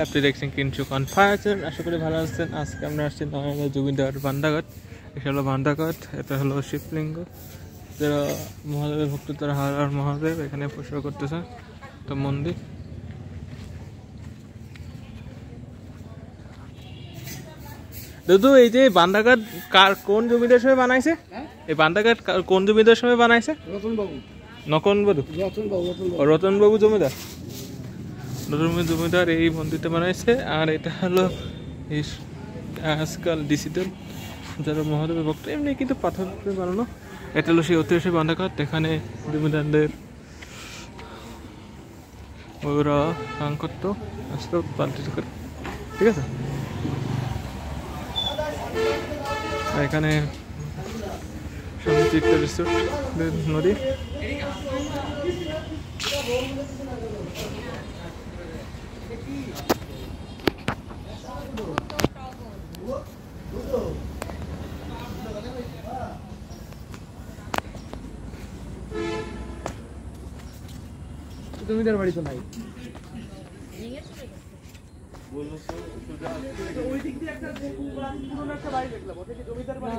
আপনি দেখছেন কিনচুক on fire. আশা করি ভালো আছেন। আজকে আমরা আসছি নয়নগর জমিদার বান্দাঘাট। এটা হলো বান্দাঘাট, এটা হলো শিবলিঙ্গ, যারা মহাদেবের ভক্ত তারা হর হর মহাদেব এখানে প্রসার করতেছে। তো মন্দির দাদু, এই যে বান্দাঘাট কোন জমিদার সময় বানাইছে? এই বান্দাঘাট কোন জমিদার সময় বানাইছে? রতনবাবু জমিদার। জমিদার এই মন্দিরটা বানাইছে। আর এটা হলো আজকাল ডিজিটাল যারা মহাদেবের ভক্ত, এমনি কিন্তু পাথর বানানো। এটা হলো সেই ঐতিহাসিক বান্দাঘাট, এখানে জমিদারদের ওরা কাম করতো, আসতো পাল্টিত করে। ঠিক আছে, এখানে সমুদ্রিক রিসোর্ট নদী। জমিদার বাড়ি তো নাই, ওই দিক দিয়ে একটা বাড়ি দেখলাম, ওটা কি জমিদার বাড়ি?